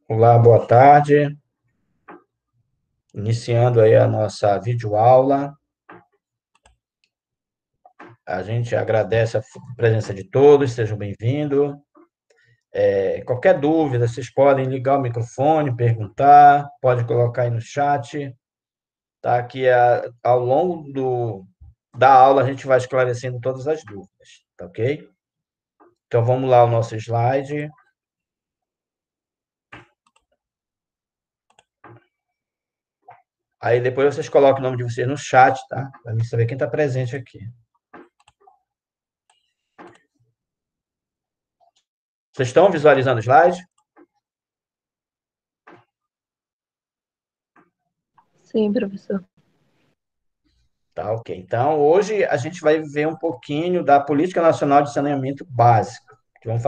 Olá, boa tarde. Iniciando aí a nossa videoaula. A gente agradece a presença de todos, sejam bem-vindos. Qualquer dúvida, vocês podem ligar o microfone, perguntar, pode colocar aí no chat, tá? Que ao longo da aula a gente vai esclarecendo todas as dúvidas, tá ok? Então vamos lá ao nosso slide. Aí depois vocês colocam o nome de vocês no chat, tá? Para mim saber quem está presente aqui. Vocês estão visualizando o slide? Sim, professor. Tá, ok. Então, hoje a gente vai ver um pouquinho da Política Nacional de Saneamento Básico. Vamos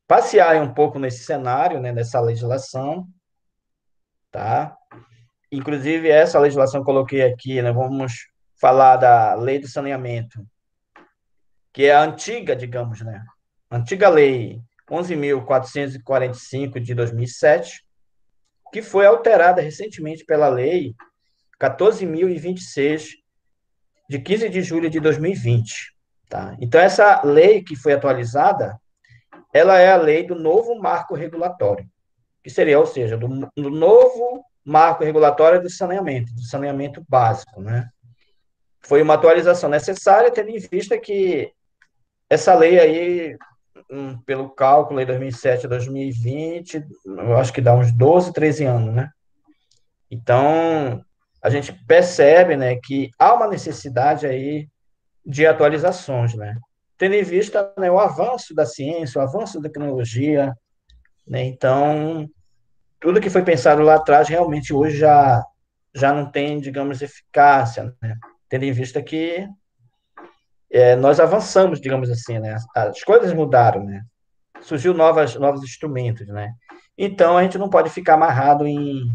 passear um pouco nesse cenário, né, nessa legislação, tá? Inclusive, essa legislação que eu coloquei aqui, né, vamos falar da Lei do Saneamento, que é a antiga, digamos, né? Antiga Lei 11.445 de 2007, que foi alterada recentemente pela Lei 14.026 de 15 de julho de 2020. Tá? Então, essa lei que foi atualizada, ela é a lei do novo marco regulatório, que seria, ou seja, do novo marco regulatório do saneamento básico. Né? Foi uma atualização necessária, tendo em vista que essa lei aí, pelo cálculo, aí 2007 a 2020, eu acho que dá uns 12, 13 anos, né? Então, a gente percebe, né, que há uma necessidade aí de atualizações, né? Tendo em vista, né, o avanço da ciência, o avanço da tecnologia, né? Então, tudo que foi pensado lá atrás realmente hoje já não tem, digamos, eficácia, né? Tendo em vista que nós avançamos, digamos assim, né? As coisas mudaram, né? Surgiu novos instrumentos, né? Então, a gente não pode ficar amarrado em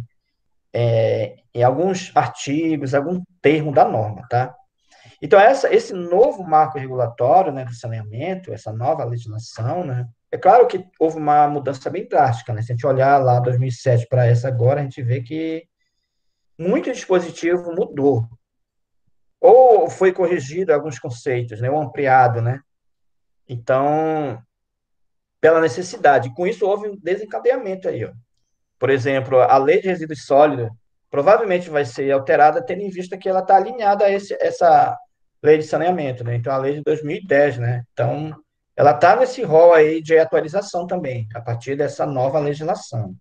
alguns artigos, algum termo da norma, tá? Então, esse novo marco regulatório, né, do saneamento, essa nova legislação, né, é claro que houve uma mudança bem drástica, né? Se a gente olhar lá 2007 para essa agora, a gente vê que muito dispositivo mudou, ou foi corrigido alguns conceitos, né, ou ampliado, né? Então, pela necessidade. Com isso, houve um desencadeamento aí, ó. Por exemplo, a lei de resíduos sólidos provavelmente vai ser alterada, tendo em vista que ela está alinhada a essa lei de saneamento, né? Então, a lei de 2010, né? Então, ela está nesse rol aí de atualização também, a partir dessa nova legislação.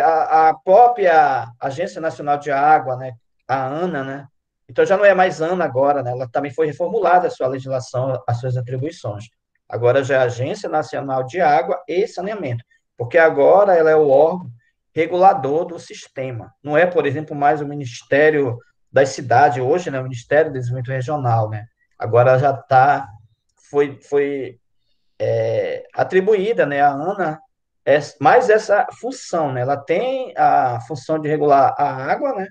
A própria Agência Nacional de Água, né? A ANA, né? Então, já não é mais ANA agora, né? Ela também foi reformulada a sua legislação, as suas atribuições. Agora já é a Agência Nacional de Água e Saneamento, porque agora ela é o órgão regulador do sistema. Não é, por exemplo, mais o Ministério das Cidades, hoje, né? O Ministério do Desenvolvimento Regional, né? Agora já está, foi atribuída, né, à ANA, mais essa função, né? Ela tem a função de regular a água, né?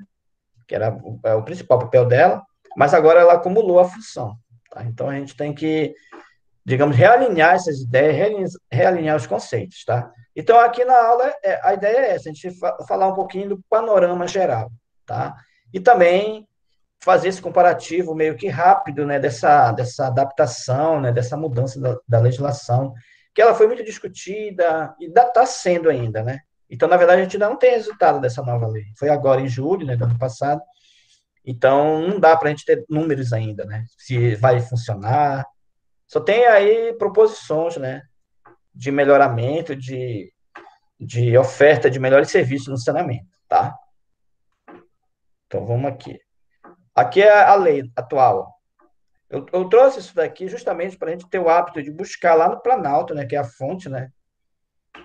Que era o principal papel dela, mas agora ela acumulou a função. Tá? Então a gente tem que, digamos, realinhar essas ideias, realinhar os conceitos, tá? Então aqui na aula a ideia é essa, a gente falar um pouquinho do panorama geral, tá? E também fazer esse comparativo meio que rápido, né, dessa adaptação, né, dessa mudança da legislação, que ela foi muito discutida e está sendo ainda, né? Então, na verdade, a gente ainda não tem resultado dessa nova lei. Foi agora em julho, né, do ano passado. Então, não dá para a gente ter números ainda, né? Se vai funcionar. Só tem aí proposições, né, de melhoramento, de oferta de melhores serviços no saneamento, tá? Então, vamos aqui. Aqui é a lei atual. Eu trouxe isso daqui justamente para a gente ter o hábito de buscar lá no Planalto, né, que é a fonte, né?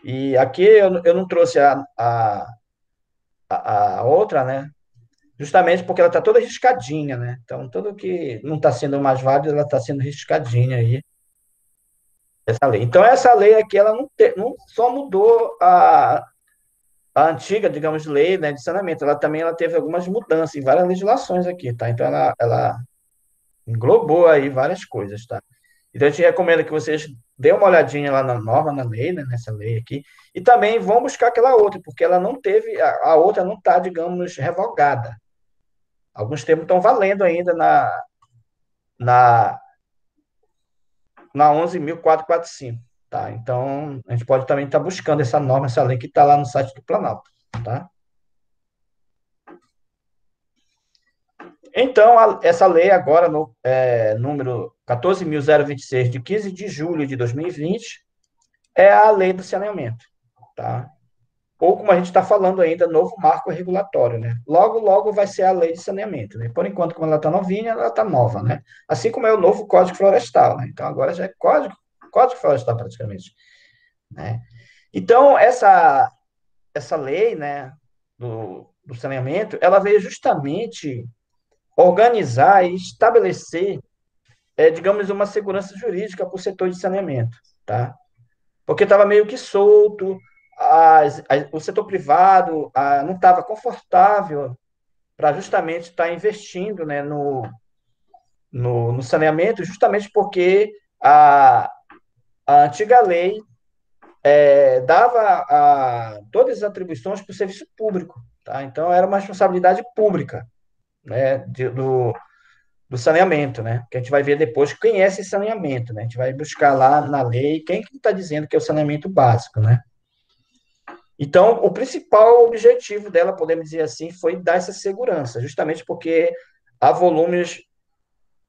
E aqui eu não trouxe a outra, né? Justamente porque ela está toda riscadinha, né? Então, tudo que não está sendo mais válido, ela está sendo riscadinha aí, essa lei. Então, essa lei aqui, ela não só mudou a antiga, digamos, lei, né, de saneamento, ela teve algumas mudanças em várias legislações aqui, tá? Então, ela englobou aí várias coisas, tá? Então, a gente recomenda que vocês dêem uma olhadinha lá na norma, na lei, né, nessa lei aqui, e também vão buscar aquela outra, porque ela não teve, a outra não está, digamos, revogada. Alguns termos estão valendo ainda na, na 11.445, tá? Então, a gente pode também estar buscando essa norma, essa lei que está lá no site do Planalto, tá? Então, essa lei agora, número 14.026, de 15 de julho de 2020, é a lei do saneamento, tá? Ou como a gente está falando ainda, novo marco regulatório, né? Logo, logo vai ser a lei de saneamento, né? Por enquanto, como ela está novinha, ela está nova, né? Assim como é o novo Código Florestal, né? Então, agora já é Código Florestal praticamente, né? Então, essa lei, né, do saneamento, ela veio justamente organizar e estabelecer, digamos, uma segurança jurídica para o setor de saneamento, tá? Porque estava meio que solto, o setor privado não estava confortável para justamente estar investindo, né, no saneamento, justamente porque a antiga lei dava todas as atribuições para o serviço público, tá? Então era uma responsabilidade pública, né, do saneamento, né? Que a gente vai ver depois quem é esse saneamento, né? A gente vai buscar lá na lei quem que está dizendo que é o saneamento básico, né? Então, o principal objetivo dela, podemos dizer assim, foi dar essa segurança, justamente porque há volumes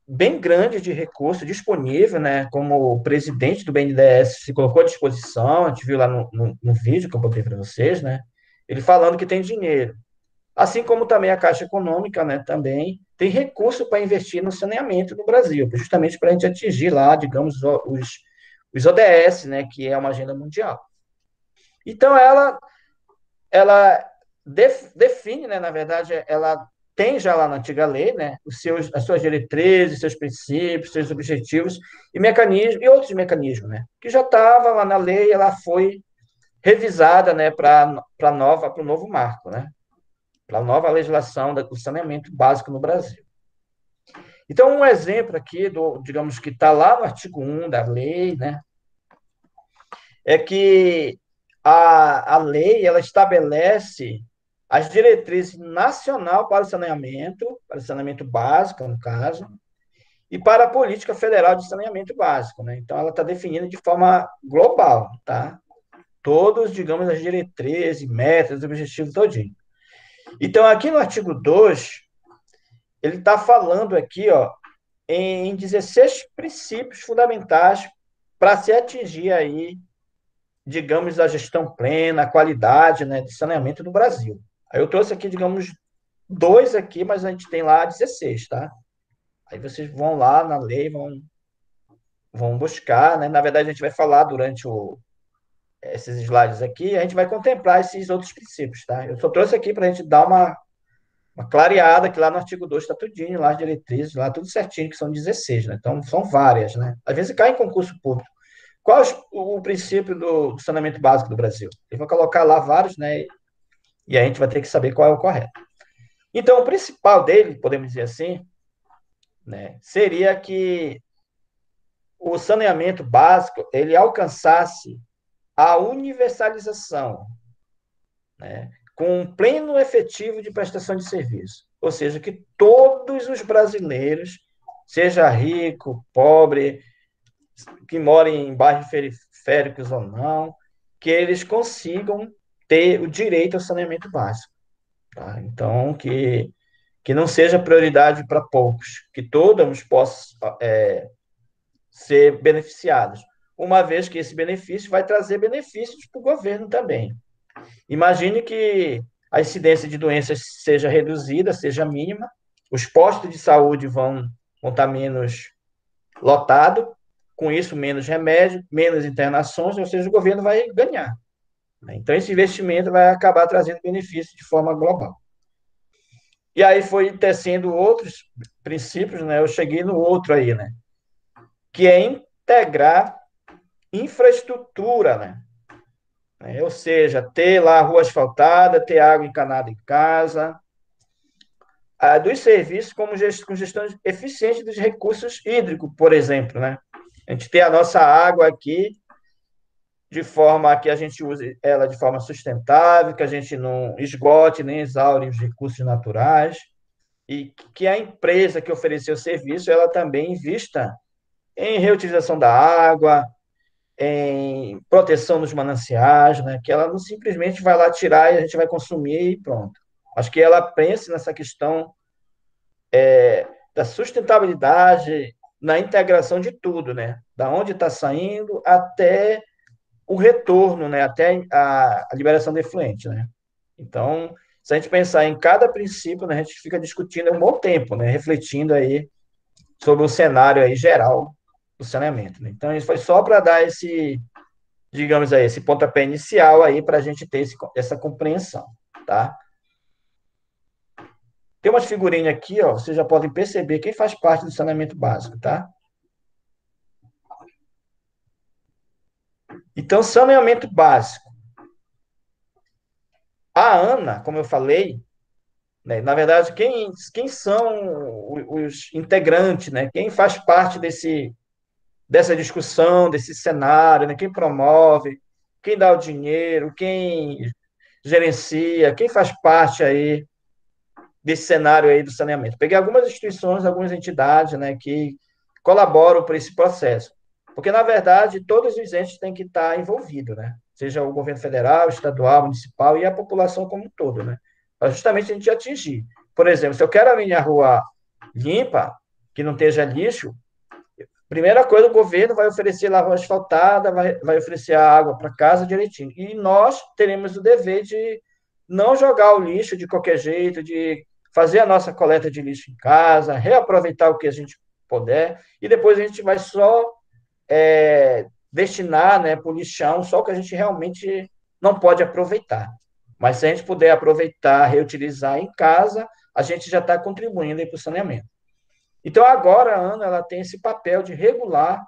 bem grandes de recurso disponível, né? Como o presidente do BNDES se colocou à disposição, a gente viu lá no vídeo que eu botei para vocês, né? Ele falando que tem dinheiro. Assim como também a Caixa Econômica, né, também tem recurso para investir no saneamento no Brasil, justamente para a gente atingir lá, digamos, os ODS, né, que é uma agenda mundial. Então, ela define, né, na verdade, ela tem já lá na antiga lei, né, as suas diretrizes, seus princípios, seus objetivos e mecanismos, e outros mecanismos, né, que já estava lá na lei, ela foi revisada, né, para o novo marco, né, para a nova legislação do saneamento básico no Brasil. Então, um exemplo aqui, digamos que está lá no artigo 1 da lei, né, é que a lei ela estabelece as diretrizes nacional para o saneamento básico, no caso, e para a política federal de saneamento básico, né? Então, ela está definida de forma global, tá? Todos, digamos, as diretrizes, metas, objetivos todinho. Então, aqui no artigo 2, ele está falando aqui, ó, em 16 princípios fundamentais para se atingir aí, digamos, a gestão plena, a qualidade, né, de saneamento no Brasil. Aí eu trouxe aqui, digamos, dois aqui, mas a gente tem lá 16, tá? Aí vocês vão lá na lei, vão buscar, né? Na verdade, a gente vai falar durante esses slides aqui, a gente vai contemplar esses outros princípios, tá? Eu só trouxe aqui para a gente dar uma clareada, que lá no artigo 2 está tudinho, lá as diretrizes, lá tudo certinho, que são 16, né? Então, são várias, né? Às vezes cai em concurso público. Qual é o princípio do saneamento básico do Brasil? Ele vai colocar lá vários, né? E a gente vai ter que saber qual é o correto. Então, o principal dele, podemos dizer assim, né, seria que o saneamento básico ele alcançasse a universalização, né, com um pleno efetivo de prestação de serviço. Ou seja, que todos os brasileiros, seja rico, pobre, que morem em bairros periféricos ou não, que eles consigam ter o direito ao saneamento básico. Tá? Então, que não seja prioridade para poucos, que todos possam ser beneficiados, uma vez que esse benefício vai trazer benefícios para o governo também. Imagine que a incidência de doenças seja reduzida, seja mínima, os postos de saúde vão estar menos lotados, com isso, menos remédio, menos internações, ou seja, o governo vai ganhar. Então, esse investimento vai acabar trazendo benefícios de forma global. E aí foi tecendo outros princípios, né? Eu cheguei no outro aí, né? Que é integrar infraestrutura, né? Ou seja, ter lá a rua asfaltada, ter água encanada em casa, dos serviços como com gestão eficiente dos recursos hídricos, por exemplo, né? A gente ter a nossa água aqui de forma que a gente use ela de forma sustentável, que a gente não esgote nem exaure os recursos naturais, e que a empresa que ofereceu o serviço, ela também invista em reutilização da água, em proteção dos mananciais, né? Que ela não simplesmente vai lá tirar e a gente vai consumir e pronto. Acho que ela pense nessa questão da sustentabilidade, na integração de tudo, né? Da onde está saindo até o retorno, né? Até a liberação de efluente, né? Então, se a gente pensar em cada princípio, né, a gente fica discutindo um bom tempo, né? Refletindo aí sobre o cenário aí geral do saneamento, né? Então, isso foi só para dar esse, digamos aí, esse pontapé inicial aí para a gente ter essa compreensão, tá? Tem umas figurinhas aqui, ó, vocês já podem perceber quem faz parte do saneamento básico, tá? Então, saneamento básico. A ANA, como eu falei, né, na verdade, quem são os integrantes, né? Quem faz parte dessa discussão, desse cenário, né? Quem promove, quem dá o dinheiro, quem gerencia, quem faz parte aí desse cenário aí do saneamento. Peguei algumas instituições, algumas entidades, né, que colaboram para esse processo. Porque, na verdade, todos os entes têm que estar envolvidos, né? Seja o governo federal, estadual, municipal e a população como um todo, né? Para justamente a gente atingir. Por exemplo, se eu quero a minha rua limpa, que não esteja lixo, primeira coisa, o governo vai oferecer lá a rua asfaltada, vai oferecer a água para casa direitinho. E nós teremos o dever de não jogar o lixo de qualquer jeito, de fazer a nossa coleta de lixo em casa, reaproveitar o que a gente puder, e depois a gente vai só destinar, né, para o lixão só o que a gente realmente não pode aproveitar. Mas se a gente puder aproveitar, reutilizar em casa, a gente já está contribuindo para o saneamento. Então, agora a ANA ela tem esse papel de regular,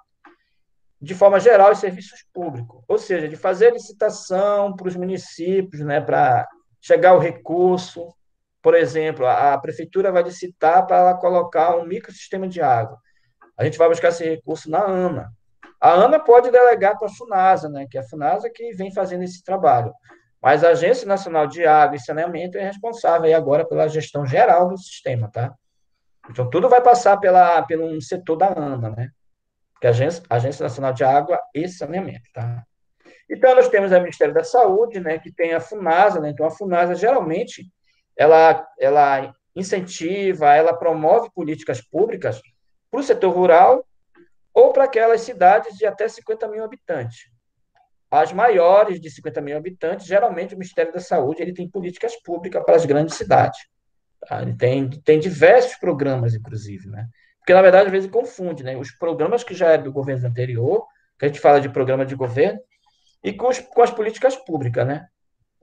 de forma geral, os serviços públicos, ou seja, de fazer licitação para os municípios, né, para chegar o recurso. Por exemplo, a prefeitura vai licitar para ela colocar um microsistema de água. A gente vai buscar esse recurso na ANA. A ANA pode delegar para a FUNASA, né, que é a FUNASA que vem fazendo esse trabalho. Mas a Agência Nacional de Água e Saneamento é responsável aí agora pela gestão geral do sistema, tá? Então, tudo vai passar pelo um setor da ANA, né? Que é a Agência Nacional de Água e Saneamento, tá? Então, nós temos o Ministério da Saúde, né, que tem a FUNASA, né? Então, a FUNASA, geralmente, ela incentiva, ela promove políticas públicas para o setor rural ou para aquelas cidades de até 50 mil habitantes. As maiores de 50 mil habitantes, geralmente, o Ministério da Saúde ele tem políticas públicas para as grandes cidades. Tá? Ele tem diversos programas, inclusive, né? Porque, na verdade, às vezes confunde, né? Os programas que já é do governo anterior, que a gente fala de programa de governo, e com as políticas públicas, né?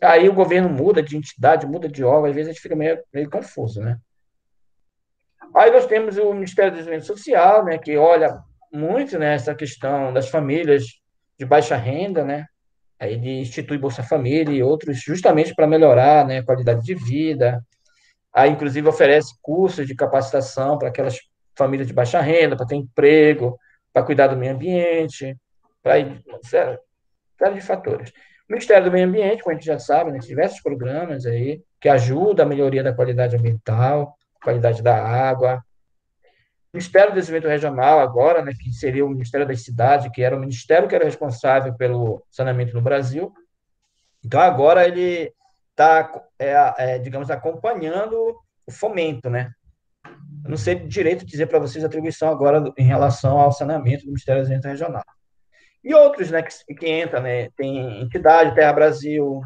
Aí o governo muda de entidade, muda de órgão, às vezes a gente fica meio confuso, né? Aí nós temos o Ministério do Desenvolvimento Social, né? Que olha muito, né, essa questão das famílias de baixa renda, né? Aí ele institui Bolsa Família e outros justamente para melhorar, né, a qualidade de vida. Aí, inclusive, oferece cursos de capacitação para aquelas famílias de baixa renda, para ter emprego, para cuidar do meio ambiente, para série de fatores. O Ministério do Meio Ambiente, como a gente já sabe, né, tem diversos programas aí que ajudam a melhoria da qualidade ambiental, qualidade da água. O Ministério do Desenvolvimento Regional, agora, né, que seria o Ministério das Cidades, que era o ministério que era responsável pelo saneamento no Brasil. Então, agora ele está, digamos, acompanhando o fomento, né? Eu não sei direito dizer para vocês a atribuição agora em relação ao saneamento do Ministério do Desenvolvimento Regional. E outros, né, que entra, né? Tem entidade, Terra Brasil,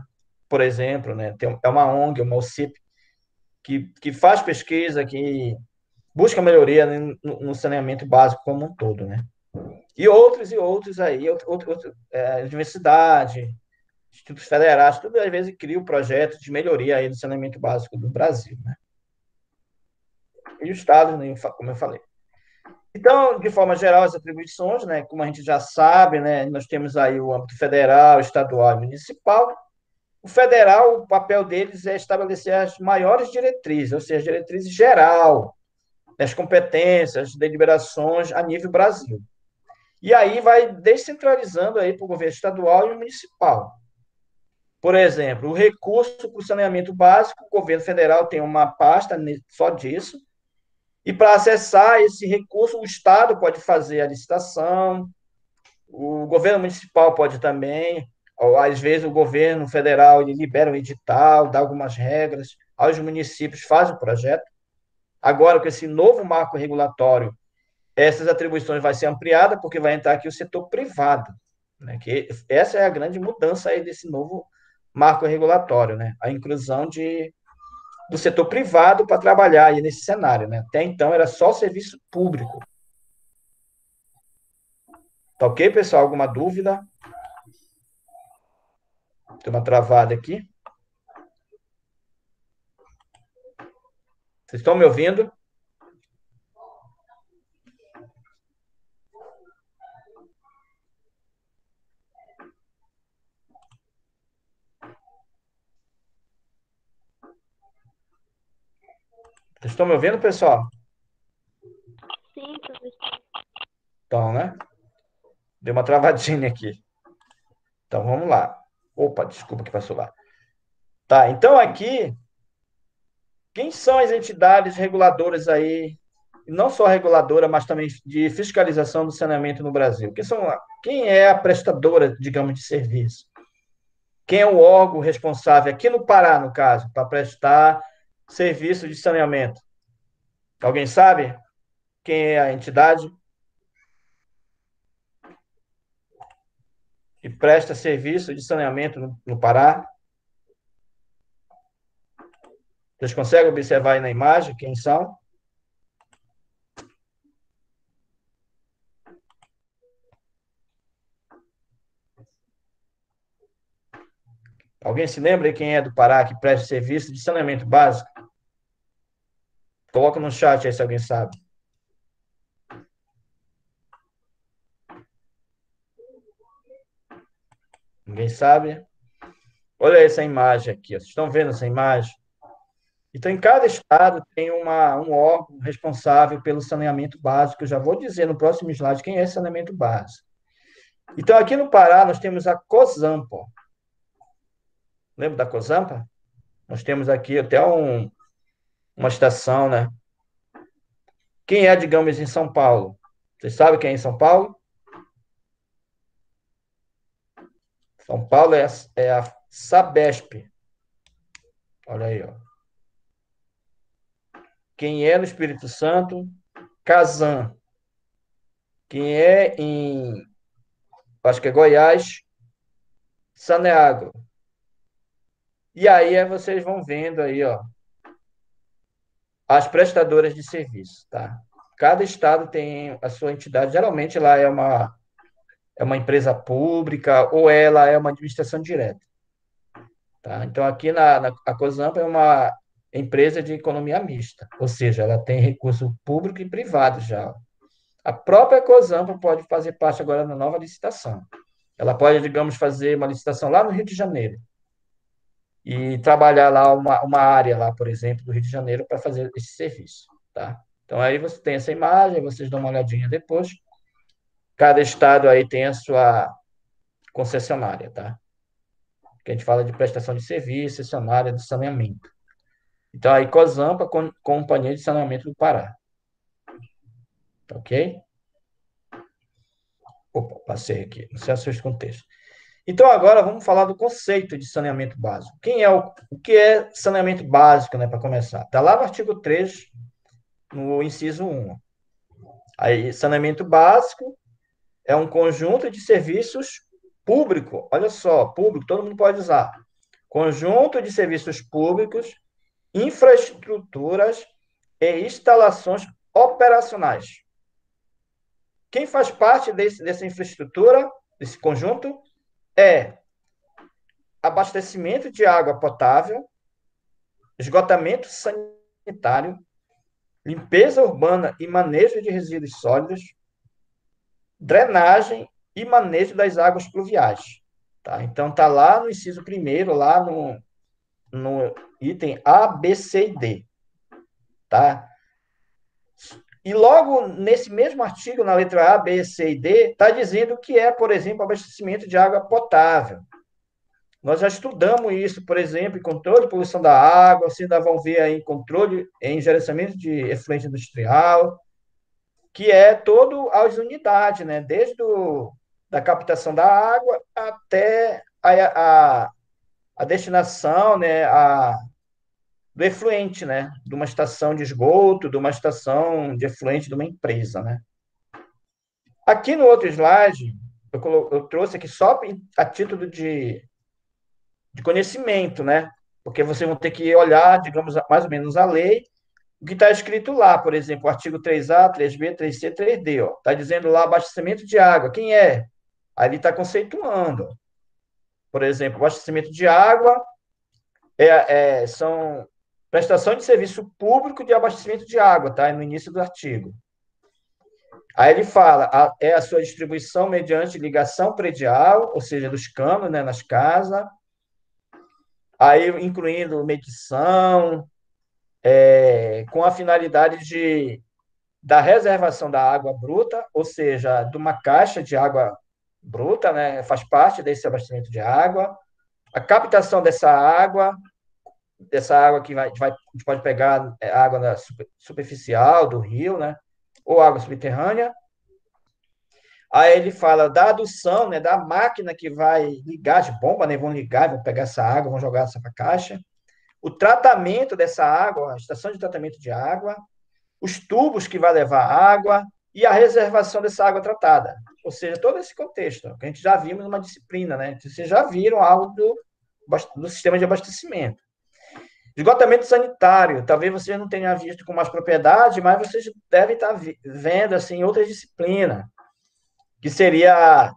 por exemplo, né? É uma ONG, uma OCIP, que faz pesquisa, que busca melhoria, né, no saneamento básico como um todo, né? E outros aí, universidade, institutos federais, tudo às vezes cria um projeto de melhoria aí do saneamento básico do Brasil, né? E o Estado, né, como eu falei. Então, de forma geral, as atribuições, né, como a gente já sabe, né, nós temos aí o âmbito federal, estadual e municipal. O federal, o papel deles é estabelecer as maiores diretrizes, ou seja, diretrizes geral, as competências, as deliberações a nível Brasil. E aí vai descentralizando aí para o governo estadual e municipal. Por exemplo, o recurso para o saneamento básico, o governo federal tem uma pasta só disso, e para acessar esse recurso, o Estado pode fazer a licitação, o governo municipal pode também, ou, às vezes o governo federal ele libera um edital, dá algumas regras, aos municípios fazem o projeto. Agora, com esse novo marco regulatório, essas atribuições vai ser ampliada, porque vai entrar aqui o setor privado, né? Que essa é a grande mudança aí desse novo marco regulatório, né? A inclusão do setor privado para trabalhar aí nesse cenário, né? Até então era só serviço público. Tá ok, pessoal? Alguma dúvida? Tem uma travada aqui. Vocês estão me ouvindo? Vocês estão me ouvindo, pessoal? Sim, professor. Então, né? Deu uma travadinha aqui. Então, vamos lá. Opa, desculpa que passou lá. Tá, então aqui, quem são as entidades reguladoras aí, não só reguladora, mas também de fiscalização do saneamento no Brasil? Quem é a prestadora, digamos, de serviço? Quem é o órgão responsável aqui no Pará, no caso, para prestar serviço de saneamento? Alguém sabe quem é a entidade que presta serviço de saneamento no Pará? Vocês conseguem observar aí na imagem quem são? Alguém se lembra de quem é do Pará que presta serviço de saneamento básico? Coloca no chat aí se alguém sabe. Ninguém sabe? Olha essa imagem aqui. Vocês estão vendo essa imagem? Então, em cada estado tem um órgão responsável pelo saneamento básico. Eu já vou dizer no próximo slide quem é saneamento básico. Então, aqui no Pará, nós temos a COSAMPA. Lembra da COSAMPA? Nós temos aqui até uma estação, né? Quem é, digamos, em São Paulo? Vocês sabem quem é em São Paulo? São Paulo é a Sabesp. Olha aí, ó. Quem é no Espírito Santo? Casan. Quem é acho que é Goiás? Saneago. E aí vocês vão vendo aí, ó, as prestadoras de serviço, tá? Cada estado tem a sua entidade. Geralmente lá é uma empresa pública ou ela é uma administração direta, tá? Então aqui a Cosampa é uma empresa de economia mista, ou seja, ela tem recurso público e privado já. A própria Cosampa pode fazer parte agora da nova licitação. Ela pode, digamos, fazer uma licitação lá no Rio de Janeiro e trabalhar lá uma área lá, por exemplo, do Rio de Janeiro para fazer esse serviço, tá? Então aí você tem essa imagem, vocês dão uma olhadinha depois. Cada estado aí tem a sua concessionária, tá? Que a gente fala de prestação de serviço, concessionária de saneamento. Então aí Cosampa, Companhia de Saneamento do Pará, tá ok? Opa, passei aqui, não sei se contexto. Então, agora vamos falar do conceito de saneamento básico. O que é saneamento básico, né, para começar? Está lá no artigo 3, no inciso 1. Aí, saneamento básico é um conjunto de serviços público, olha só, público, todo mundo pode usar. Conjunto de serviços públicos, infraestruturas e instalações operacionais. Quem faz parte dessa infraestrutura, desse conjunto, é abastecimento de água potável, esgotamento sanitário, limpeza urbana e manejo de resíduos sólidos, drenagem e manejo das águas pluviais. Tá? Então, está lá no inciso primeiro, lá no item A, B, C e D. Tá? E logo nesse mesmo artigo, na letra A, B, C e D, está dizendo que é, por exemplo, abastecimento de água potável. Nós já estudamos isso, por exemplo, em controle de poluição da água, vocês ainda vão ver aí em controle, em gerenciamento de efluente industrial, que é todo as unidades, né? Desde da captação da água até a destinação, né? Do efluente, né? De uma estação de esgoto, de uma estação de efluente de uma empresa, né? Aqui no outro slide, eu trouxe aqui só a título de conhecimento, né? Porque vocês vão ter que olhar, digamos, mais ou menos a lei, o que está escrito lá, por exemplo, o artigo 3A, 3B, 3C, 3D, ó. Está dizendo lá abastecimento de água. Quem é? Aí ele está conceituando. Por exemplo, abastecimento de água são prestação de serviço público de abastecimento de água, tá? No início do artigo. Aí ele fala, é a sua distribuição mediante ligação predial, ou seja, dos canos, né, nas casas, aí incluindo medição, com a finalidade da reservação da água bruta, ou seja, de uma caixa de água bruta, né, faz parte desse abastecimento de água, a captação dessa água que a gente pode pegar água superficial do rio, né, ou água subterrânea. Aí ele fala da adução, né, da máquina que vai ligar de bomba, né, vão ligar, vão pegar essa água, vão jogar essa para a caixa. O tratamento dessa água, a estação de tratamento de água, os tubos que vai levar água e a reservação dessa água tratada. Ou seja, todo esse contexto, que a gente já vimos numa disciplina, né? Vocês já viram algo do sistema de abastecimento. Esgotamento sanitário, talvez vocês não tenham visto com mais propriedade, mas vocês devem estar vendo assim, outra disciplina, que seria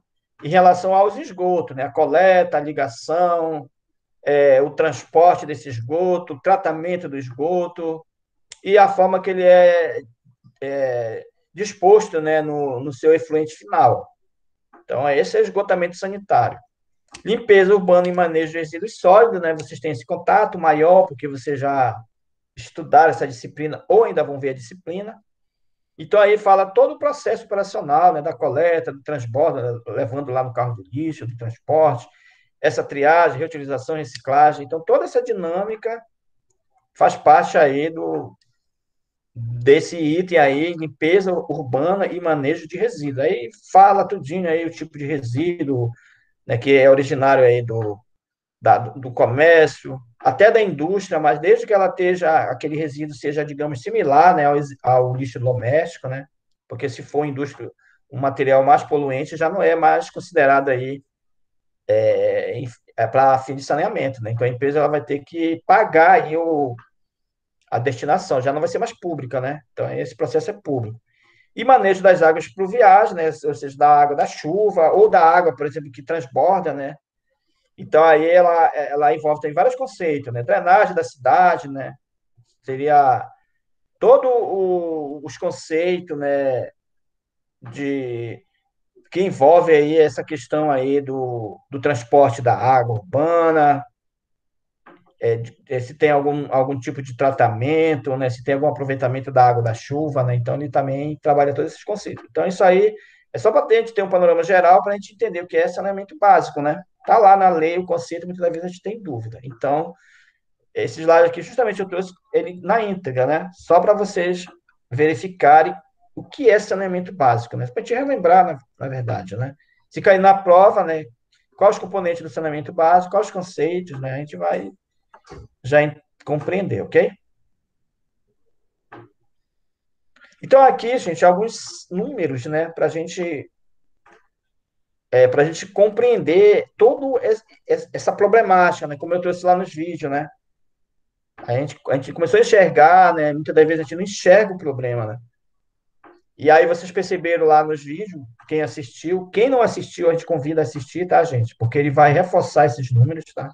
em relação aos esgotos, né? A coleta, a ligação, o transporte desse esgoto, o tratamento do esgoto e a forma que ele é disposto, né, no seu efluente final. Então, esse é o esgotamento sanitário. Limpeza urbana e manejo de resíduos sólidos, né? Vocês têm esse contato maior, porque vocês já estudaram essa disciplina ou ainda vão ver a disciplina. Então, aí fala todo o processo operacional, né, da coleta, do transbordo, levando lá no carro do lixo, do transporte, essa triagem, reutilização, reciclagem. Então, toda essa dinâmica faz parte aí desse item aí, limpeza urbana e manejo de resíduos. Aí fala tudinho aí o tipo de resíduo, né, que é originário aí do comércio, até da indústria, mas desde que ela esteja, aquele resíduo seja, digamos, similar, né, ao lixo doméstico, né, porque se for indústria, um material mais poluente já não é mais considerado aí para fim de saneamento, né, então a empresa ela vai ter que pagar aí a destinação, já não vai ser mais pública, né, então esse processo é público. E manejo das águas pluviais, né, ou seja, da água da chuva, ou da água, por exemplo, que transborda, né, então, aí ela envolve tem vários conceitos, né? Drenagem da cidade, né? Seria todos os conceitos, né? De, que envolve aí essa questão aí do transporte da água urbana, se tem algum tipo de tratamento, né? Se tem algum aproveitamento da água da chuva, né? Então, ele também trabalha todos esses conceitos. Então, isso aí é só para a gente ter um panorama geral para a gente entender o que é saneamento básico, né? Está lá na lei o conceito, muitas das vezes a gente tem dúvida. Então, esse slide aqui, justamente, eu trouxe ele na íntegra, né? Só para vocês verificarem o que é saneamento básico, né? Para a gente relembrar, na verdade, né? Se cair na prova, né? Quais os componentes do saneamento básico, quais os conceitos, né? A gente vai já compreender, ok? Então, aqui, gente, alguns números, né? Para a gente compreender toda essa problemática, né? Como eu trouxe lá nos vídeos, né? A gente começou a enxergar, né? Muitas das vezes a gente não enxerga o problema, né? E aí vocês perceberam lá nos vídeos, quem assistiu, quem não assistiu, a gente convida a assistir, tá, gente? Porque ele vai reforçar esses números, tá?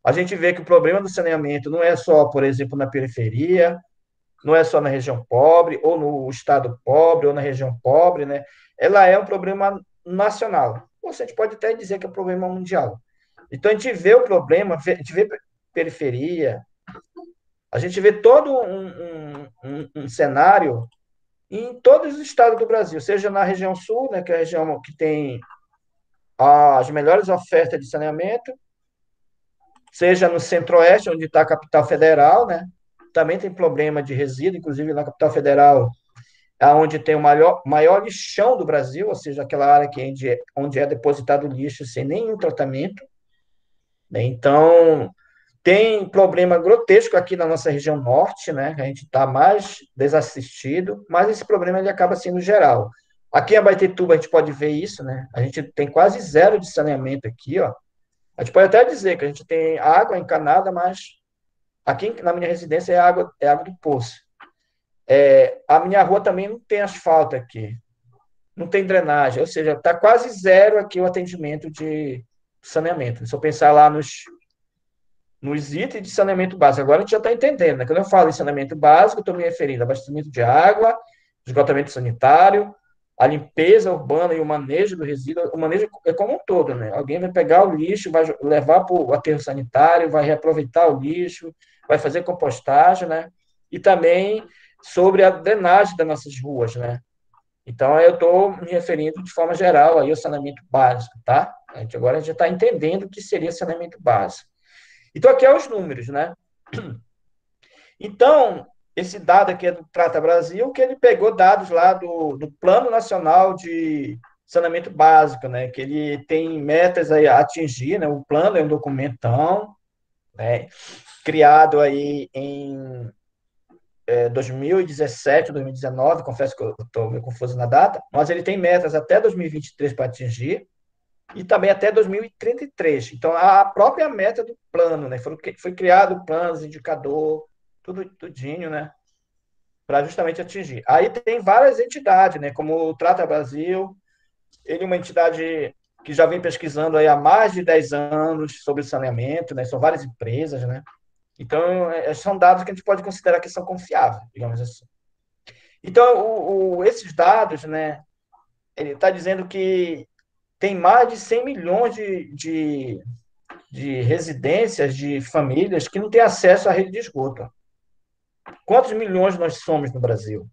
A gente vê que o problema do saneamento não é só, por exemplo, na periferia, não é só na região pobre, ou no estado pobre, ou na região pobre, né? Ela é um problema nacional. Ou seja, a gente pode até dizer que é um problema mundial. Então, a gente vê o problema, a gente vê periferia, a gente vê todo um cenário em todos os estados do Brasil, seja na região sul, né, que é a região que tem as melhores ofertas de saneamento, seja no centro-oeste, onde está a capital federal, né? Também tem problema de resíduo, inclusive na capital federal, é onde tem o maior lixão do Brasil, ou seja, aquela área onde é depositado lixo sem nenhum tratamento, né? Então, tem problema grotesco aqui na nossa região norte, né? A gente está mais desassistido, mas esse problema ele acaba sendo geral. Aqui em Abaetetuba a gente pode ver isso, né? A gente tem quase zero de saneamento aqui, ó. A gente pode até dizer que a gente tem água encanada, mas aqui na minha residência é água do poço. A minha rua também não tem asfalto aqui, não tem drenagem, ou seja, está quase zero aqui o atendimento de saneamento. Se eu pensar lá nos itens de saneamento básico. Agora a gente já está entendendo, né? Quando eu falo em saneamento básico, estou me referindo a abastecimento de água, esgotamento sanitário, a limpeza urbana e o manejo do resíduo. O manejo é como um todo, né? Alguém vai pegar o lixo, vai levar para o aterro sanitário, vai reaproveitar o lixo, vai fazer compostagem, né? E também sobre a drenagem das nossas ruas, né? Então, eu estou me referindo de forma geral aí ao saneamento básico, tá? Agora a gente já está entendendo o que seria saneamento básico. Então, aqui é os números, né? Então, esse dado aqui é do Trata Brasil, que ele pegou dados lá do Plano Nacional de Saneamento Básico, né? Que ele tem metas aí a atingir, né? O plano é um documentão, né? Criado aí em 2017, 2019, confesso que eu estou meio confuso na data, mas ele tem metas até 2023 para atingir, e também até 2033. Então, a própria meta do plano, né? Foi criado planos, indicador, tudo, tudinho, né? Para justamente atingir. Aí tem várias entidades, né? Como o Trata Brasil, ele é uma entidade que já vem pesquisando aí há mais de 10 anos sobre saneamento, né? São várias empresas, né? Então, são dados que a gente pode considerar que são confiáveis, digamos assim. Então, esses dados, né? Ele está dizendo que tem mais de 100 milhões de residências, de famílias que não têm acesso à rede de esgoto. Quantos milhões nós somos no Brasil?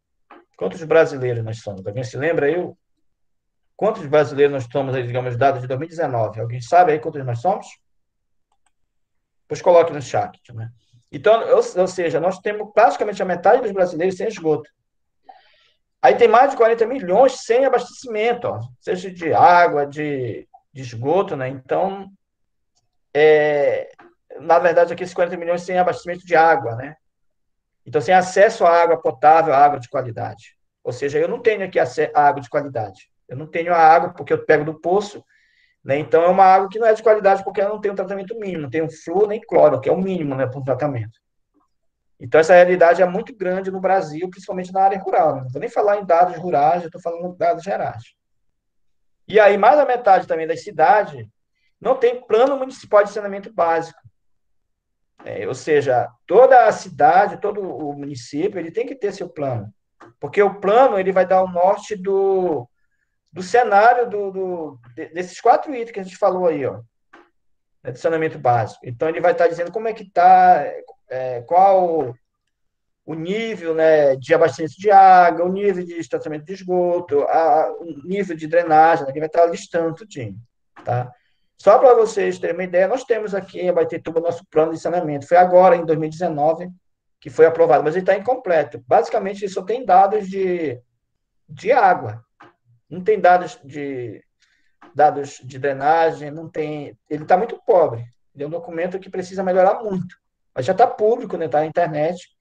Quantos brasileiros nós somos? Alguém se lembra aí? Quantos brasileiros nós somos aí, digamos, dados de 2019? Alguém sabe aí quantos nós somos? Pois coloque no chat, né? Então, ou seja, nós temos praticamente a metade dos brasileiros sem esgoto. Aí tem mais de 40 milhões sem abastecimento, ó, seja de água, de esgoto, né? Então, na verdade, aqui esses 40 milhões sem abastecimento de água, né? Então, sem acesso à água potável, à água de qualidade. Ou seja, eu não tenho aqui água de qualidade. Eu não tenho a água porque eu pego do poço, né? Então, é uma água que não é de qualidade porque ela não tem um tratamento mínimo, não tem um flúor nem cloro, que é o mínimo, né, para um tratamento. Então, essa realidade é muito grande no Brasil, principalmente na área rural, né? Não vou nem falar em dados rurais, eu estou falando em dados gerais. E aí, mais da metade também das cidades não tem plano municipal de saneamento básico. Ou seja, toda a cidade, todo o município, ele tem que ter seu plano. Porque o plano ele vai dar o norte do cenário desses 4 itens que a gente falou aí, ó, né, de saneamento básico. Então, ele vai estar dizendo como é que está, qual o nível, né, de abastecimento de água, o nível de tratamento de esgoto, o nível de drenagem, né, ele vai estar listando tudinho, tá? Só para vocês terem uma ideia, nós temos aqui em Abaetetuba nosso plano de saneamento. Foi agora, em 2019, que foi aprovado, mas ele está incompleto. Basicamente, ele só tem dados de água. Não tem dados de drenagem, não tem. Ele está muito pobre. Ele é um documento que precisa melhorar muito. Mas já está público, né? Está na internet.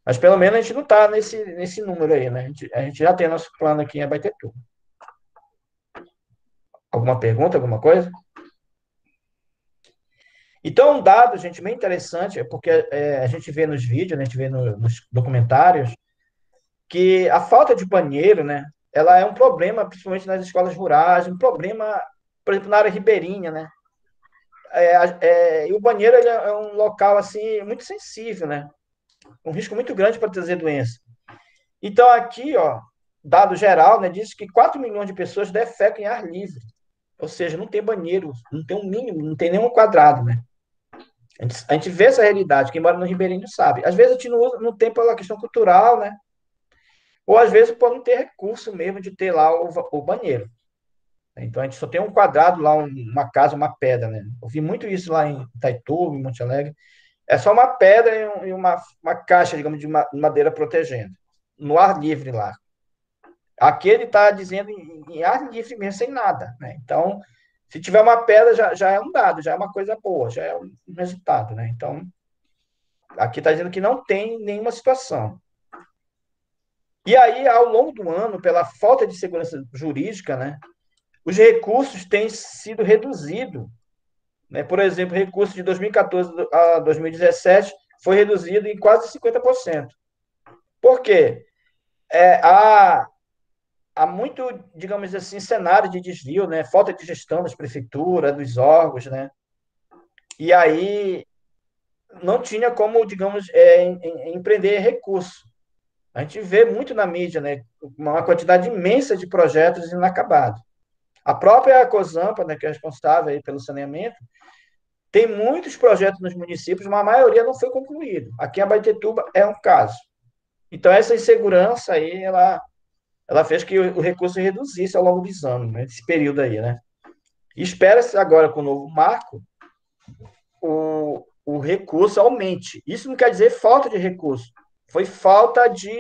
Mas pelo menos a gente não está nesse número aí, né? A gente já tem nosso plano aqui em Abaetetuba. Alguma pergunta, alguma coisa? Então, um dado, gente, bem interessante, porque a gente vê nos vídeos, né, a gente vê nos documentários, que a falta de banheiro, né, ela é um problema, principalmente nas escolas rurais, um problema, por exemplo, na área ribeirinha, né? E o banheiro ele é um local, assim, muito sensível, né? Um risco muito grande para trazer doença. Então, aqui, ó, dado geral, né, diz que 4 milhões de pessoas defecam em ar livre. Ou seja, não tem banheiro, não tem um mínimo, não tem nenhum quadrado, né? A gente vê essa realidade, quem mora no Ribeirinho sabe. Às vezes a gente não tem pela questão cultural, né? ou às vezes por não ter recurso mesmo de ter lá o banheiro. Então a gente só tem um quadrado lá, uma casa, uma pedra, né? Eu vi muito isso lá em Itaituba, em Monte Alegre. É só uma pedra e uma caixa, digamos, de madeira protegendo. No ar livre lá. Aqui ele está dizendo em ar livre mesmo, sem nada, né? Então, se tiver uma pedra, já é um dado, já é uma coisa boa, já é um resultado, né? Então, aqui está dizendo que não tem nenhuma situação. E aí, ao longo do ano, pela falta de segurança jurídica, né, os recursos têm sido reduzidos, né? Por exemplo, o recurso de 2014 a 2017 foi reduzido em quase 50%. Por quê? Há muito, digamos assim, cenário de desvio, né? Falta de gestão das prefeituras, dos órgãos, né? E aí não tinha como, digamos, empreender recurso. A gente vê muito na mídia, né? Uma quantidade imensa de projetos inacabados. A própria COSAMPA, né, que é responsável aí pelo saneamento, tem muitos projetos nos municípios, mas a maioria não foi concluído. Aqui em Abaetetuba é um caso. Então, essa insegurança aí, ela fez que o recurso reduzisse ao longo dos anos, né, esse período aí, né? E espera-se agora, com o novo marco, o recurso aumente. Isso não quer dizer falta de recurso, foi falta de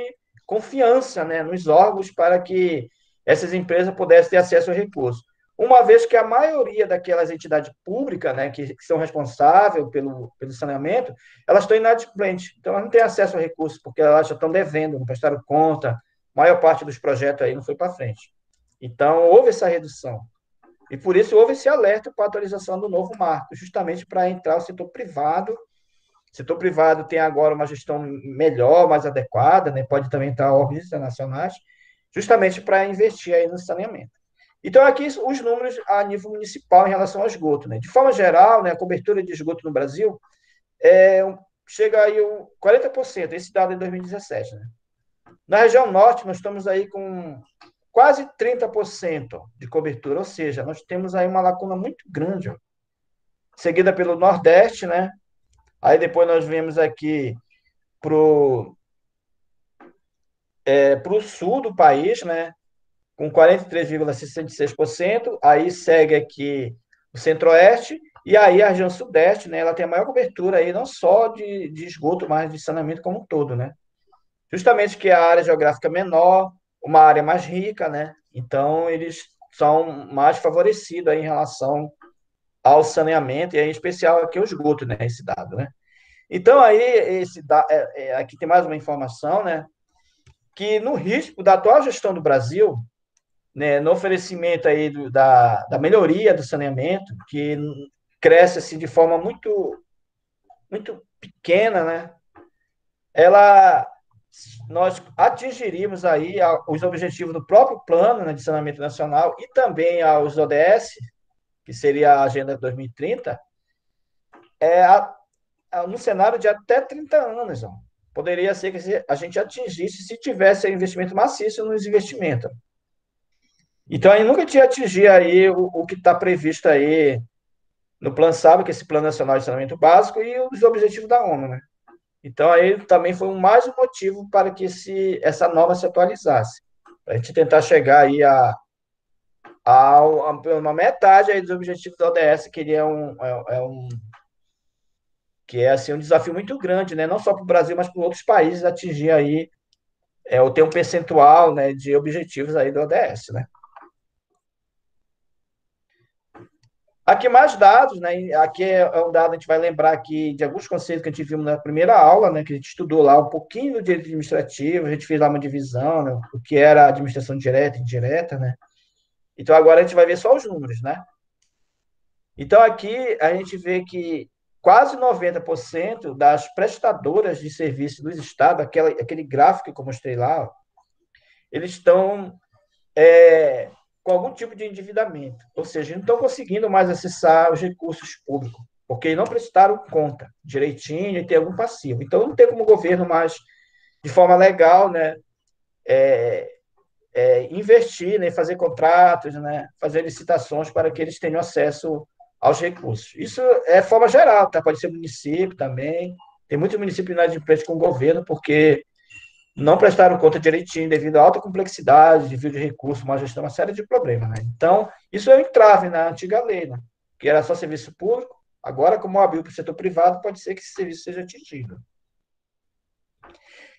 confiança, né, nos órgãos para que essas empresas pudessem ter acesso ao recurso. Uma vez que a maioria daquelas entidades públicas, né, que são responsáveis pelo saneamento, elas estão inadimplentes, então elas não têm acesso ao recurso, porque elas já estão devendo, não prestaram conta, a maior parte dos projetos aí não foi para frente. Então, houve essa redução. E por isso houve esse alerta para a atualização do novo marco, justamente para entrar o setor privado. O setor privado tem agora uma gestão melhor, mais adequada, né? Pode também entrar órgãos internacionais, justamente para investir aí no saneamento. Então, aqui os números a nível municipal em relação ao esgoto. Né? De forma geral, né, a cobertura de esgoto no Brasil é, chega aí a 40%, esse dado é em 2017. Né? Na região norte, nós estamos aí com quase 30% de cobertura, ou seja, nós temos aí uma lacuna muito grande, ó, seguida pelo Nordeste, né? Aí depois nós vemos aqui pro pro sul do país, né? Com 43,66%. Aí segue aqui o Centro-Oeste e aí a região Sudeste, né? Ela tem a maior cobertura aí, não só de esgoto, mas de saneamento como um todo, né? Justamente que é a área geográfica menor, uma área mais rica, né? Então eles são mais favorecidos aí em relação ao saneamento e em especial aqui o esgoto, né? Esse dado, né? Então aí aqui tem mais uma informação, né? Que no risco da atual gestão do Brasil, né? No oferecimento aí da melhoria do saneamento, que cresce assim de forma muito pequena, né? Ela nós atingiríamos aí os objetivos do próprio plano, né, de saneamento nacional e também aos ODS, que seria a Agenda 2030, no cenário de até 30 anos. Ó. Poderia ser que a gente atingisse se tivesse investimento maciço nos investimentos. Então, a gente nunca tinha atingir aí o que está previsto aí no Plano SAB, que é esse Plano Nacional de Saneamento Básico, e os objetivos da ONU, né? Então, aí também foi mais um motivo para que essa norma se atualizasse, para a gente tentar chegar aí a uma metade aí dos objetivos da ODS, que ele que é assim, um desafio muito grande, né? Não só para o Brasil, mas para outros países atingir aí, ou ter um percentual, né, de objetivos aí do ODS, né? Aqui mais dados, né? Aqui é um dado, a gente vai lembrar aqui de alguns conceitos que a gente viu na primeira aula, né? Que a gente estudou lá um pouquinho do direito administrativo, a gente fez lá uma divisão, né? O que era a administração direta e indireta, né? Então agora a gente vai ver só os números, né? Então aqui a gente vê que quase 90% das prestadoras de serviço dos estados, aquele gráfico que eu mostrei lá, ó, eles estão com algum tipo de endividamento, ou seja, não estão conseguindo mais acessar os recursos públicos, porque não prestaram conta direitinho e tem algum passivo. Então, não tem como o governo mais, de forma legal, né, investir, né, fazer contratos, né, fazer licitações para que eles tenham acesso aos recursos. Isso é forma geral, tá? Pode ser município também. Tem muitos municípios inadimplentes com o governo, porque não prestaram conta direitinho devido à alta complexidade, desvio de recursos, má gestão, uma série de problemas, né? Então, isso é um entrave na antiga lei, né? Que era só serviço público, agora, como abriu para o setor privado, pode ser que esse serviço seja atingido.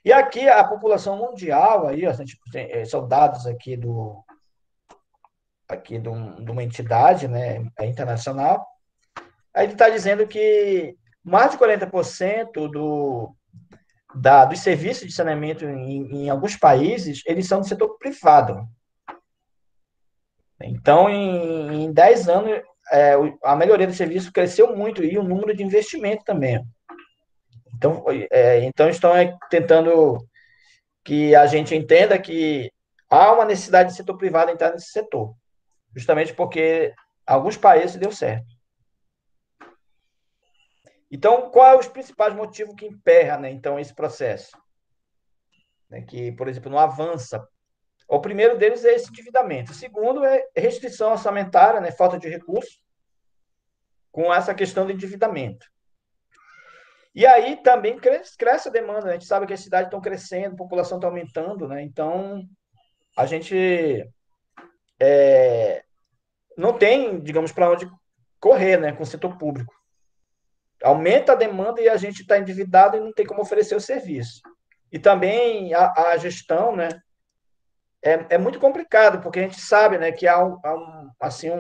E aqui, a população mundial, aí, ó, são dados aqui de uma entidade, né, internacional, aí ele está dizendo que mais de 40% dos serviços de saneamento em alguns países, eles são do setor privado. Então, em 10 anos, a melhoria do serviço cresceu muito e o número de investimento também. Então estão tentando que a gente entenda que há uma necessidade do setor privado entrar nesse setor, justamente porque alguns países deu certo. Então, qual é os principais motivos que emperra, né, então, esse processo? Né, que, por exemplo, não avança. O primeiro deles é esse endividamento. O segundo é restrição orçamentária, né, falta de recursos, com essa questão do endividamento. E aí também cresce a demanda, né? A gente sabe que as cidades estão crescendo, a população está aumentando, né? Então, a gente não tem, digamos, para onde correr, né, com o setor público. Aumenta a demanda e a gente está endividado e não tem como oferecer o serviço. E também a gestão, né, é muito complicado, porque a gente sabe, né, que assim,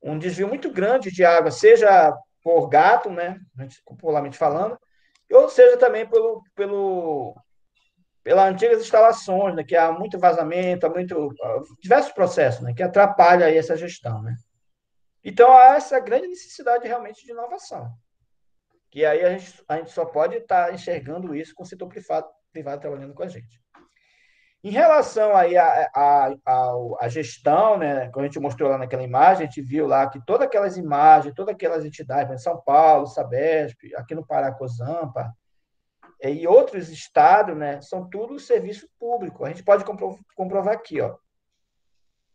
um desvio muito grande de água, seja por gato, né, popularmente falando, ou seja também pelas antigas instalações, né, que há muito vazamento, há diversos processos, né, que atrapalham aí essa gestão, né. Então, há essa grande necessidade realmente de inovação, que aí a gente só pode estar enxergando isso com o setor privado trabalhando com a gente. Em relação aí à gestão, né, como a gente mostrou lá naquela imagem, a gente viu lá que todas aquelas imagens, todas aquelas entidades, em São Paulo, Sabesp, aqui no Pará, Cozampa, e outros estados, né, são tudo serviço público. A gente pode comprovar aqui, ó,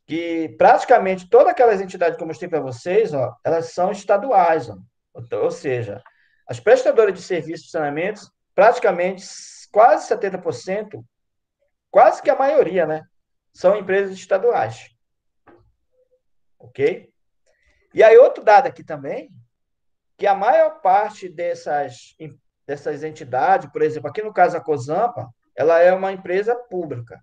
que praticamente todas aquelas entidades que eu mostrei para vocês, ó, elas são estaduais, ó. Ou seja, as prestadoras de serviços de saneamento, praticamente quase 70%, quase que a maioria, né, são empresas estaduais. Ok? E aí, outro dado aqui também, que a maior parte dessas entidades, por exemplo, aqui no caso a Cozampa, ela é uma empresa pública,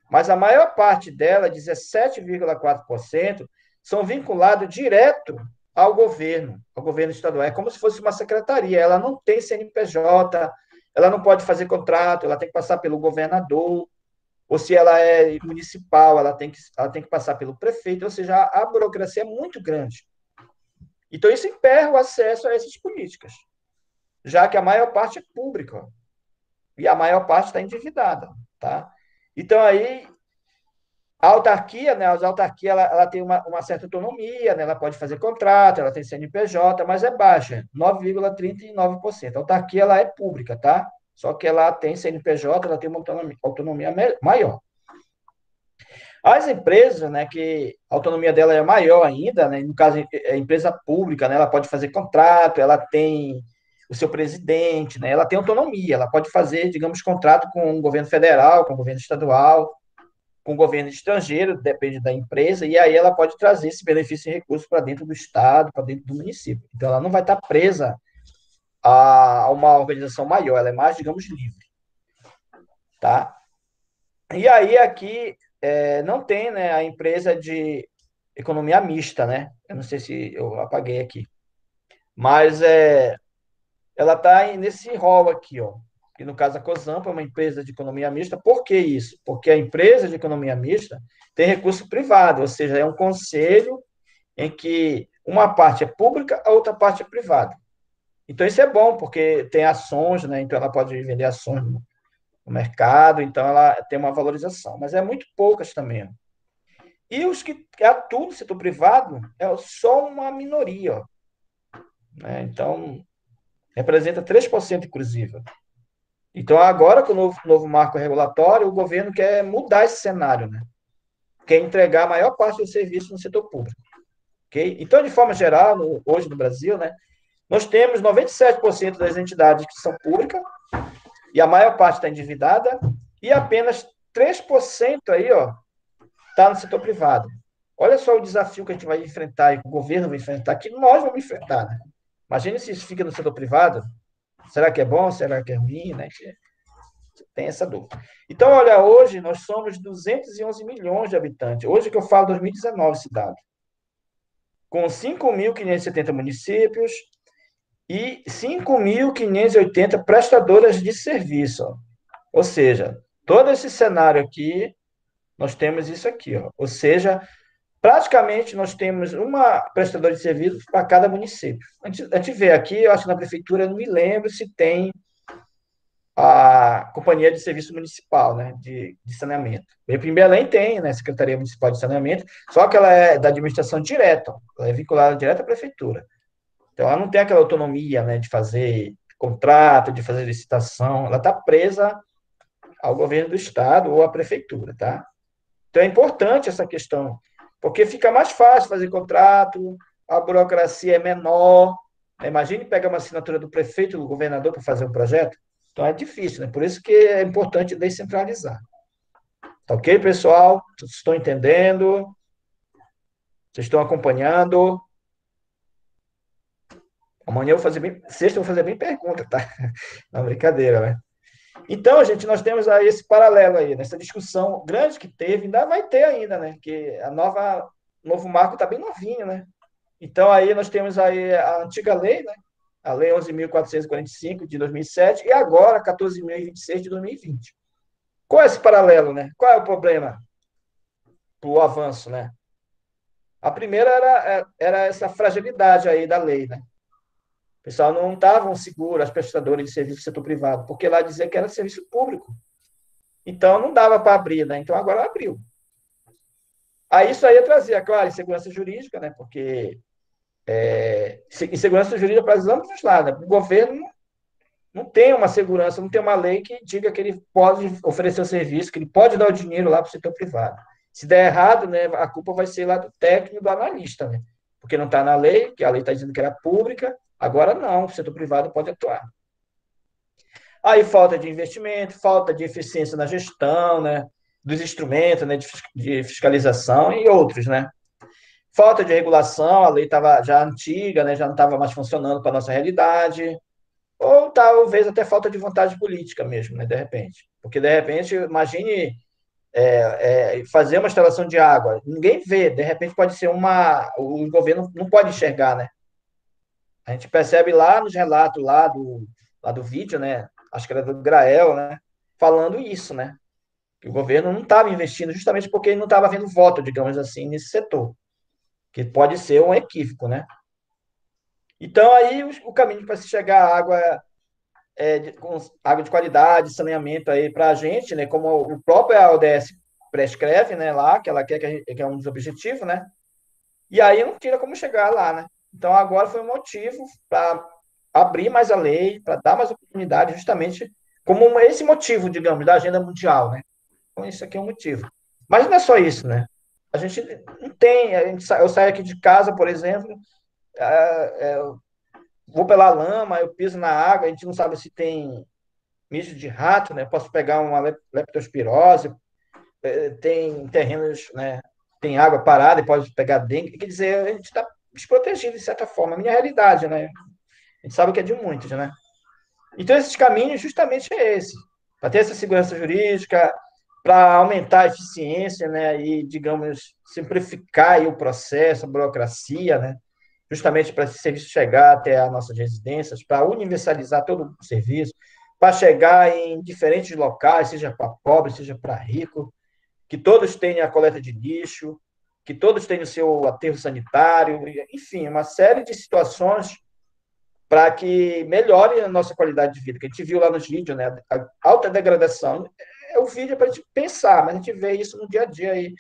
mas a maior parte dela, 17,4%, são vinculados direto ao governo estadual. É como se fosse uma secretaria, ela não tem CNPJ, ela não pode fazer contrato, ela tem que passar pelo governador, ou se ela é municipal, ela tem que passar pelo prefeito, ou seja, a burocracia é muito grande. Então, isso emperra o acesso a essas políticas, já que a maior parte é pública e a maior parte está endividada, tá? Então, aí, a autarquia, né, a autarquia ela tem uma certa autonomia, né, ela pode fazer contrato, ela tem CNPJ, mas é baixa, 9,39%. A autarquia ela é pública, tá? Só que ela tem CNPJ, ela tem uma autonomia maior. As empresas, né, que a autonomia dela é maior ainda, né, no caso, é empresa pública, né, ela pode fazer contrato, ela tem o seu presidente, né, ela tem autonomia, ela pode fazer, digamos, contrato com o governo federal, com o governo estadual, com o governo estrangeiro, depende da empresa, e aí ela pode trazer esse benefício e recurso para dentro do estado, para dentro do município. Então, ela não vai estar presa a uma organização maior, ela é mais, digamos, livre, tá? E aí, aqui, não tem, né, a empresa de economia mista, né? Eu não sei se eu apaguei aqui. Mas ela está nesse rol aqui, ó. Que no caso a Cozampa é uma empresa de economia mista. Por que isso? Porque a empresa de economia mista tem recurso privado, ou seja, é um conselho em que uma parte é pública, a outra parte é privada. Então isso é bom, porque tem ações, né? Então ela pode vender ações no mercado, então ela tem uma valorização, mas é muito poucas também. Ó. E os que atuam no setor privado é só uma minoria, ó, né? Então, representa 3%, inclusive. Então, agora, com o novo marco regulatório, o governo quer mudar esse cenário, né? Quer entregar a maior parte do serviço no setor público. Okay? Então, de forma geral, hoje no Brasil, né, nós temos 97% das entidades que são públicas e a maior parte está endividada, e apenas 3% aí, ó, está no setor privado. Olha só o desafio que a gente vai enfrentar, e que o governo vai enfrentar, que nós vamos enfrentar, né? Imagine se isso fica no setor privado. Será que é bom? Será que é ruim? Né? Tem essa dúvida. Então, olha, hoje nós somos 211 milhões de habitantes. Hoje que eu falo 2019, esse dado. Com 5.570 municípios e 5.580 prestadoras de serviço. Ó. Ou seja, todo esse cenário aqui, nós temos isso aqui. Ó. Ou seja, praticamente nós temos uma prestadora de serviço para cada município. A gente vê aqui, eu acho que na prefeitura, eu não me lembro se tem a Companhia de Serviço Municipal, né, de Saneamento. Em Belém tem, né, Secretaria Municipal de Saneamento, só que ela é da administração direta, ela é vinculada direto à prefeitura. Então, ela não tem aquela autonomia, né, de fazer contrato, de fazer licitação, ela está presa ao governo do estado ou à prefeitura, tá? Então, é importante essa questão, porque fica mais fácil fazer contrato, a burocracia é menor. Imagine pegar uma assinatura do prefeito, do governador para fazer um projeto. Então, é difícil, né? Por isso que é importante descentralizar. Tá ok, pessoal? Vocês estão entendendo? Vocês estão acompanhando? Amanhã eu vou fazer bem, sexta eu vou fazer bem pergunta, tá? Não, brincadeira, né? Então, gente, nós temos aí esse paralelo aí, nessa discussão grande que teve, ainda vai ter ainda, né? Que o novo marco está bem novinho, né? Então, aí nós temos aí a antiga lei, né? A Lei 11.445 de 2007 e agora a 14.026 de 2020. Qual é esse paralelo, né? Qual é o problema do avanço, né? A primeira era essa fragilidade aí da lei, né? O pessoal não estavam seguros, as prestadoras de serviço do setor privado, porque lá dizia que era serviço público. Então, não dava para abrir, né? Então, agora abriu. Aí, isso aí trazia, claro, insegurança jurídica, né? Porque insegurança jurídica para os ambos os lados. Né? O governo não tem uma segurança, não tem uma lei que diga que ele pode oferecer o serviço, que ele pode dar o dinheiro lá para o setor privado. Se der errado, né, a culpa vai ser lá do técnico, do analista, né? Porque não está na lei, que a lei está dizendo que era pública, agora não, o setor privado pode atuar. Aí falta de investimento, falta de eficiência na gestão, né, dos instrumentos, né, de fiscalização e outros, né. Falta de regulação, a lei estava já antiga, né, já não estava mais funcionando para a nossa realidade, ou talvez até falta de vontade política mesmo, né, de repente. Porque, de repente, imagine fazer uma instalação de água, ninguém vê, de repente pode ser o governo não pode enxergar, né. A gente percebe lá nos relatos lá do vídeo, né, acho que era do Grael, né, falando isso, né, que o governo não estava investindo justamente porque ele não estava vendo voto, digamos assim, nesse setor, que pode ser um equívoco, né. Então, aí, o caminho para se chegar à água, com água de qualidade, saneamento aí para a gente, né, como o próprio ODS prescreve, né, lá, que ela quer que é um dos objetivos, né, e aí não tira como chegar lá, né. Então, agora foi um motivo para abrir mais a lei, para dar mais oportunidade, justamente como esse motivo, digamos, da agenda mundial, né. Então, isso aqui é um motivo. Mas não é só isso, né? A gente não tem. Eu saio aqui de casa, por exemplo, vou pela lama, eu piso na água, a gente não sabe se tem mijo de rato, né? Posso pegar uma leptospirose, tem terrenos, né? Tem água parada e pode pegar dengue. Quer dizer, a gente está desprotegido, de certa forma. A minha realidade, né? A gente sabe que é de muitos, né? Então, esses caminhos justamente é esse. Para ter essa segurança jurídica, para aumentar a eficiência, né, e, digamos, simplificar aí o processo, a burocracia, né, justamente para esse serviço chegar até as nossas residências, para universalizar todo o serviço, para chegar em diferentes locais, seja para pobre, seja para rico, que todos tenham a coleta de lixo, que todos tenham o seu aterro sanitário, enfim, uma série de situações para que melhore a nossa qualidade de vida, que a gente viu lá nos vídeos, né? A alta degradação. O vídeo para a gente pensar, mas a gente vê isso no dia a dia aí.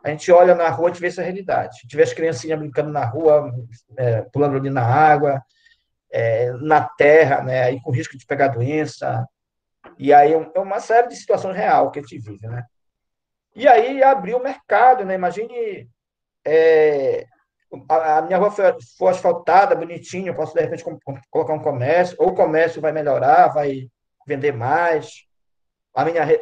A gente olha na rua, a gente vê essa realidade. A gente vê as criancinhas brincando na rua, pulando ali na água, na terra, né? Aí com risco de pegar doença. E aí é uma série de situações real que a gente vive, né? E aí abriu o mercado, né? Imagine a minha rua for asfaltada, bonitinha, eu posso, de repente, colocar um comércio, ou o comércio vai melhorar, vai vender mais,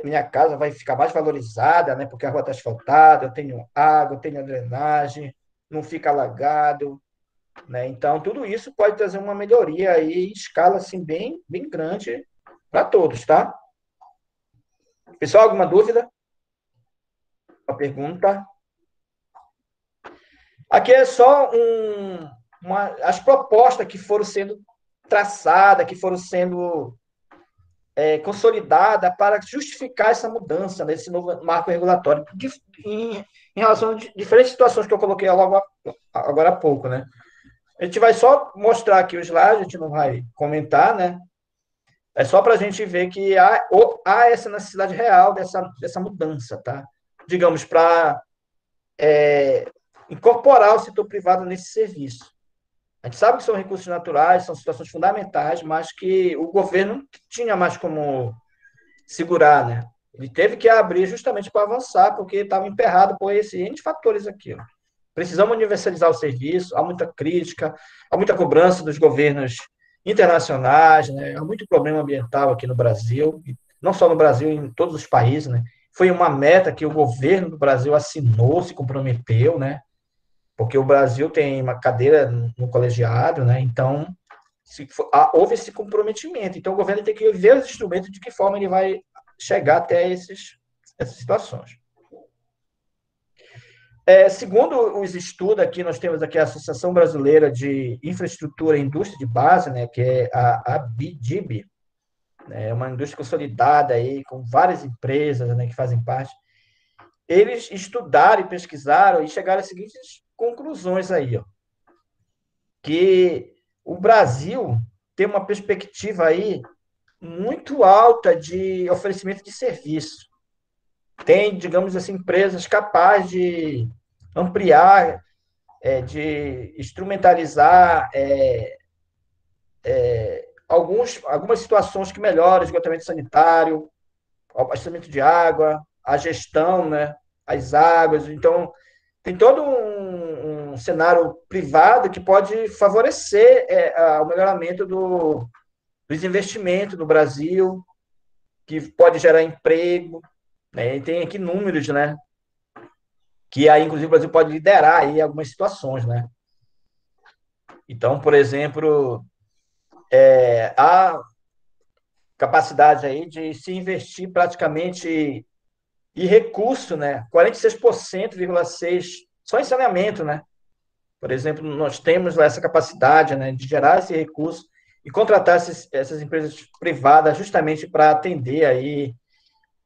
minha casa vai ficar mais valorizada, né? Porque a rua está asfaltada, eu tenho água, eu tenho drenagem, não fica alagado, né? Então, tudo isso pode trazer uma melhoria aí em escala assim, bem grande para todos, tá? Pessoal, alguma dúvida? Uma pergunta? Aqui é só as propostas que foram sendo traçadas, que foram sendo consolidada para justificar essa mudança nesse novo marco regulatório, em relação a diferentes situações que eu coloquei logo agora há pouco, né? A gente vai só mostrar aqui o slide, a gente não vai comentar, né? É só para a gente ver que há essa necessidade real dessa mudança, tá? Digamos, para incorporar o setor privado nesse serviço. A gente sabe que são recursos naturais, são situações fundamentais, mas que o governo não tinha mais como segurar, né? Ele teve que abrir justamente para avançar, porque estava emperrado por esses N fatores aqui. Ó. Precisamos universalizar o serviço, há muita crítica, há muita cobrança dos governos internacionais, né? Há muito problema ambiental aqui no Brasil, não só no Brasil, em todos os países, né? Foi uma meta que o governo do Brasil assinou, se comprometeu, né? Porque o Brasil tem uma cadeira no colegiado, né? Então, houve esse comprometimento. Então, o governo tem que ver os instrumentos de que forma ele vai chegar até essas situações. Segundo os estudos aqui, nós temos aqui a Associação Brasileira de Infraestrutura e Indústria de Base, né, que é a ABDIB, né, é uma indústria consolidada aí, com várias empresas, né, que fazem parte. Eles estudaram e pesquisaram e chegaram às seguintes conclusões aí, ó, que o Brasil tem uma perspectiva aí muito alta de oferecimento de serviço. Tem, digamos assim, empresas capazes de ampliar, de instrumentalizar algumas situações que melhoram o esgotamento sanitário, o abastecimento de água, a gestão, né, as águas. Então, tem todo um cenário privado que pode favorecer o melhoramento dos investimentos no Brasil, que pode gerar emprego, né? E tem aqui números, né? Que aí, inclusive, o Brasil pode liderar aí algumas situações, né? Então, por exemplo, há capacidade aí de se investir praticamente em recurso, né? 46,6% só em saneamento, né? Por exemplo, nós temos essa capacidade, né, de gerar esse recurso e contratar essas empresas privadas justamente para atender aí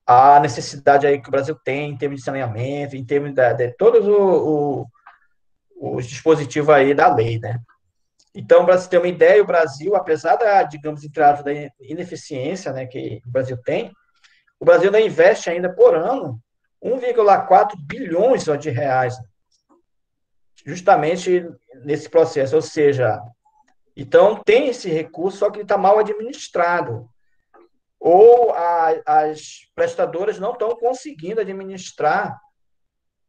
a necessidade aí que o Brasil tem em termos de saneamento, em termos de todos os dispositivos aí da lei, né? Então, para você ter uma ideia, o Brasil, apesar da, digamos, entrada da ineficiência, né, que o Brasil tem, o Brasil ainda investe ainda por ano 1,4 bilhões de reais, justamente nesse processo, ou seja, então tem esse recurso, só que ele está mal administrado, ou as prestadoras não estão conseguindo administrar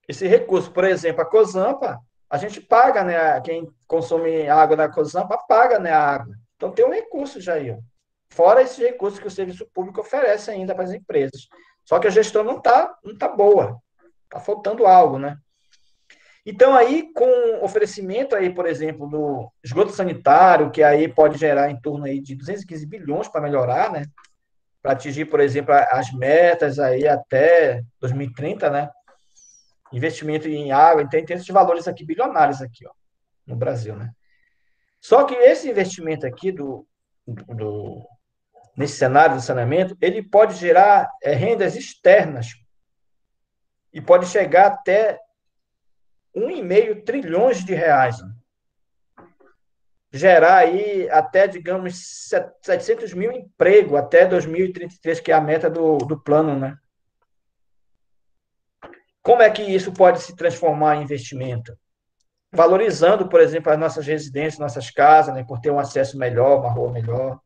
esse recurso. Por exemplo, a Cosampa, a gente paga, né? Quem consome água da Cosampa paga, né, a água. Então tem um recurso já aí. Ó. Fora esses recursos que o serviço público oferece ainda para as empresas. Só que a gestão não tá boa. Está faltando algo, né? Então, aí, com oferecimento aí, por exemplo, do esgoto sanitário, que aí pode gerar em torno aí de 215 bilhões para melhorar, né? Para atingir, por exemplo, as metas aí até 2030, né? Investimento em água, então tem esses valores aqui bilionários aqui, ó, no Brasil, né? Só que esse investimento aqui nesse cenário do saneamento, ele pode gerar rendas externas e pode chegar até 1,5 trilhões de reais. Né? Gerar aí até, digamos, 700 mil empregos até 2033, que é a meta do plano, né? Como é que isso pode se transformar em investimento? Valorizando, por exemplo, as nossas residências, nossas casas, né, por ter um acesso melhor, uma rua melhor,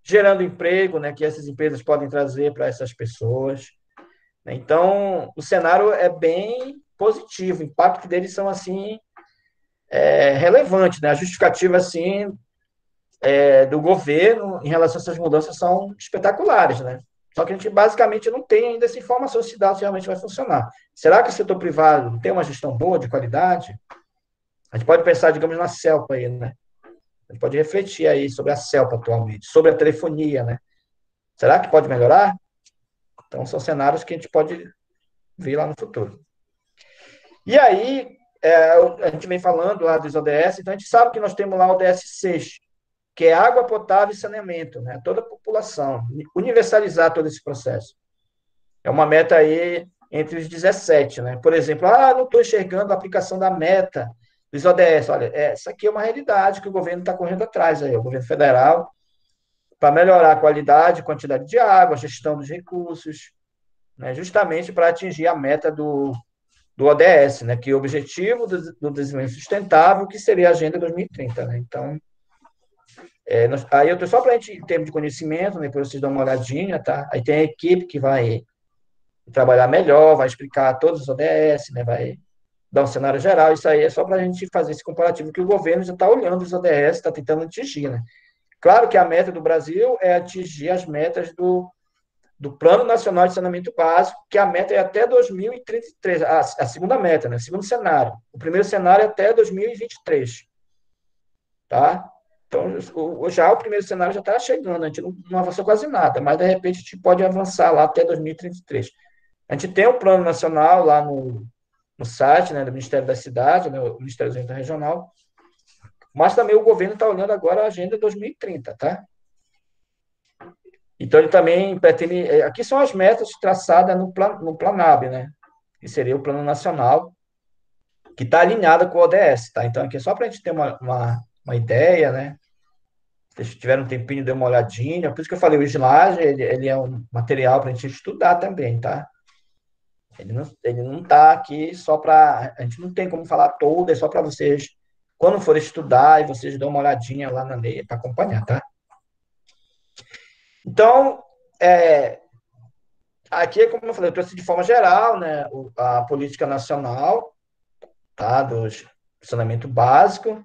gerando emprego, né, que essas empresas podem trazer para essas pessoas. Né? Então, o cenário é bem positivo, o impacto deles são assim relevantes, né? A justificativa assim do governo em relação a essas mudanças são espetaculares, né? Só que a gente basicamente não tem ainda essa informação se dados realmente vai funcionar. Será que o setor privado tem uma gestão boa, de qualidade? A gente pode pensar, digamos, na CELPA aí, né? A gente pode refletir aí sobre a CELPA atualmente, sobre a telefonia, né? Será que pode melhorar? Então, são cenários que a gente pode ver lá no futuro. E aí, a gente vem falando lá dos ODS, então a gente sabe que nós temos lá o ODS 6, que é água potável e saneamento, né? Toda a população, universalizar todo esse processo. É uma meta aí entre os 17, né? Por exemplo, não estou enxergando a aplicação da meta dos ODS. Olha, essa aqui é uma realidade que o governo está correndo atrás aí, o governo federal, para melhorar a qualidade e quantidade de água, a gestão dos recursos, né? Justamente para atingir a meta do ODS, né? Que é o Objetivo do Desenvolvimento Sustentável, que seria a Agenda 2030, né? Então, aí eu estou só para a gente, em termos de conhecimento, né, depois vocês dão uma olhadinha, tá? Aí tem a equipe que vai trabalhar melhor, vai explicar todos os ODS, né, vai dar um cenário geral. Isso aí é só para a gente fazer esse comparativo que o governo já está olhando os ODS, está tentando atingir, né? Claro que a meta do Brasil é atingir as metas do Plano Nacional de Saneamento Básico, que a meta é até 2033, a segunda meta, né? O segundo cenário. O primeiro cenário é até 2023, tá? Então, já o primeiro cenário já está chegando, a gente não avançou quase nada, mas de repente a gente pode avançar lá até 2033. A gente tem o Plano Nacional lá no site, né, do Ministério da Cidade, né, o Ministério do Desenvolvimento Regional, mas também o governo está olhando agora a Agenda 2030, tá? Então, ele também pretende. Aqui são as metas traçadas no Planab, né? Que seria o Plano Nacional, que está alinhado com o ODS, tá? Então, aqui é só para a gente ter uma ideia, né? Se vocês tiverem um tempinho, dê uma olhadinha. Por isso que eu falei, o slide, ele é um material para a gente estudar também, tá? Ele não está aqui só para. A gente não tem como falar todo, é só para vocês, quando for estudar, e vocês dão uma olhadinha lá na lei para acompanhar, tá? Então, aqui, como eu falei, eu trouxe de forma geral, né, a política nacional, tá, do saneamento básico,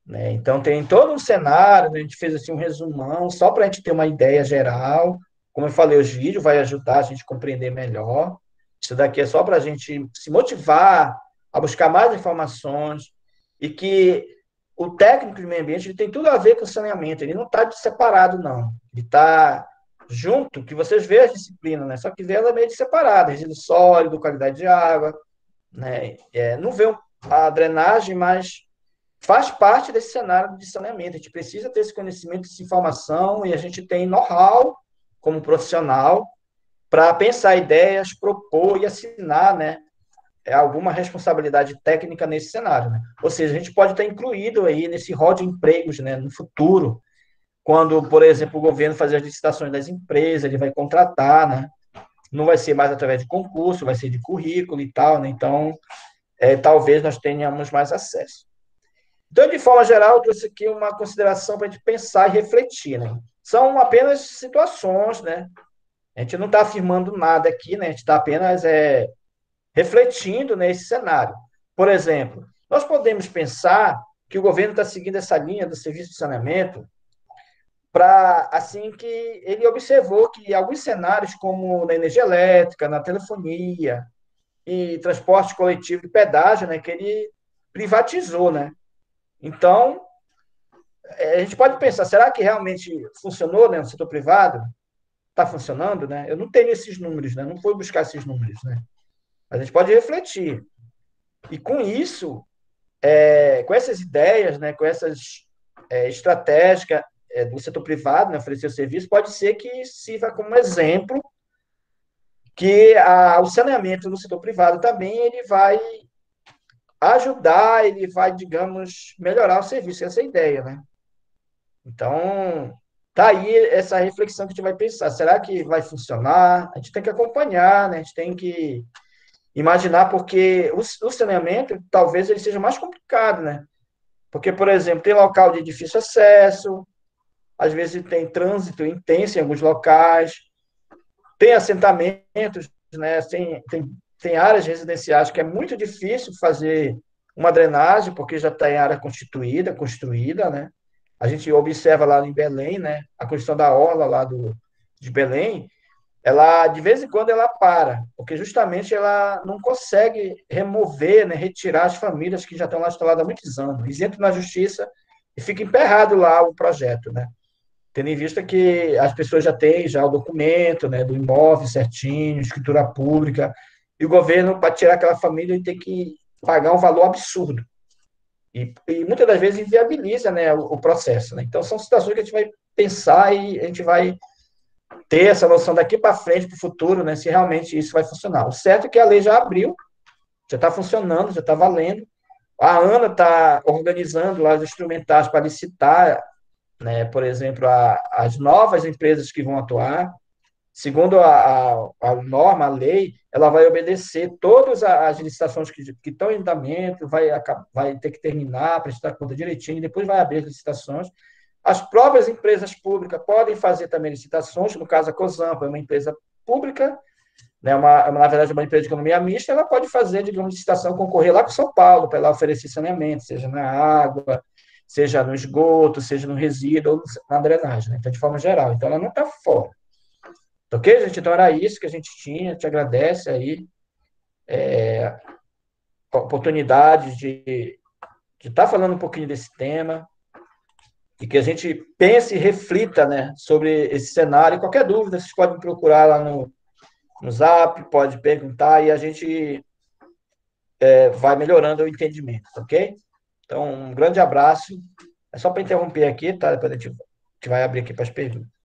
né? Então, tem todo um cenário, né, a gente fez assim um resumão, só para a gente ter uma ideia geral. Como eu falei, os vídeos vai ajudar a gente a compreender melhor. Isso daqui é só para a gente se motivar a buscar mais informações e que o técnico de meio ambiente ele tem tudo a ver com o saneamento. Ele não está separado, não. Ele está junto, que vocês vê as disciplinas, né? Só que vê ela meio separada, resíduo sólido, qualidade de água, né? Não vê a drenagem, mas faz parte desse cenário de saneamento. A gente precisa ter esse conhecimento, essa informação, e a gente tem know-how como profissional para pensar ideias, propor e assinar, né, alguma responsabilidade técnica nesse cenário, né? Ou seja, a gente pode estar incluído aí nesse rol de empregos, né, no futuro, quando, por exemplo, o governo fazer as licitações das empresas, ele vai contratar, né? Não vai ser mais através de concurso, vai ser de currículo e tal, né? Então, talvez nós tenhamos mais acesso. Então, de forma geral, eu trouxe aqui uma consideração para a gente pensar e refletir, né? São apenas situações, né? A gente não está afirmando nada aqui, né? A gente está apenas refletindo nesse cenário. Por exemplo, nós podemos pensar que o governo está seguindo essa linha do serviço de saneamento para, assim, que ele observou que alguns cenários, como na energia elétrica, na telefonia e transporte coletivo de pedágio, né, que ele privatizou, né? Então, a gente pode pensar, será que realmente funcionou, né, no setor privado? Está funcionando, né? Eu não tenho esses números, né? Não fui buscar esses números, né? Mas a gente pode refletir. E com isso, com essas ideias, né, com essas estratégicas do setor privado, né, oferecer o serviço, pode ser que sirva como exemplo que o saneamento no setor privado também ele vai ajudar, ele vai, digamos, melhorar o serviço, essa é a ideia, né? Então, tá aí essa reflexão que a gente vai pensar. Será que vai funcionar? A gente tem que acompanhar, né? A gente tem que imaginar, porque o saneamento talvez ele seja mais complicado, né? Porque, por exemplo, tem local de difícil acesso, às vezes tem trânsito intenso em alguns locais, tem assentamentos, né? Tem áreas residenciais que é muito difícil fazer uma drenagem, porque já está em área constituída, construída, né? A gente observa lá em Belém, né, a construção da orla lá de Belém, ela de vez em quando ela para, porque justamente ela não consegue remover, né, retirar as famílias que já estão lá instaladas há muitos anos. Eles entram na justiça e fica emperrado lá o projeto, né? Tendo em vista que as pessoas já têm já o documento, né, do imóvel certinho, escritura pública, e o governo, para tirar aquela família, ele tem que pagar um valor absurdo. E muitas das vezes inviabiliza, né, o processo. Né? Então, são situações que a gente vai pensar e a gente vai ter essa noção daqui para frente, para o futuro, né, se realmente isso vai funcionar. O certo é que a lei já abriu, já está funcionando, já está valendo. A ANA está organizando lá os instrumentais para licitar, né, por exemplo, as novas empresas que vão atuar. Segundo a norma, a lei, ela vai obedecer todas as licitações que estão em andamento, vai ter que terminar, prestar conta direitinho, depois vai abrir as licitações. As próprias empresas públicas podem fazer também licitações, no caso a Cosampa é uma empresa pública, né, na verdade, uma empresa de economia mista, ela pode fazer, digamos, licitação, concorrer lá com São Paulo, para ela oferecer saneamento, seja na água, seja no esgoto, seja no resíduo, ou na drenagem, né? Então, de forma geral. Então, ela não está fora. Ok, gente? Então, era isso que a gente tinha. Te agradece aí a oportunidade de estar falando um pouquinho desse tema e que a gente pense e reflita, né, sobre esse cenário. Qualquer dúvida, vocês podem me procurar lá no Zap, pode perguntar e a gente vai melhorando o entendimento, ok? Então, um grande abraço. É só para interromper aqui, tá? Depois a gente vai abrir aqui para as perguntas.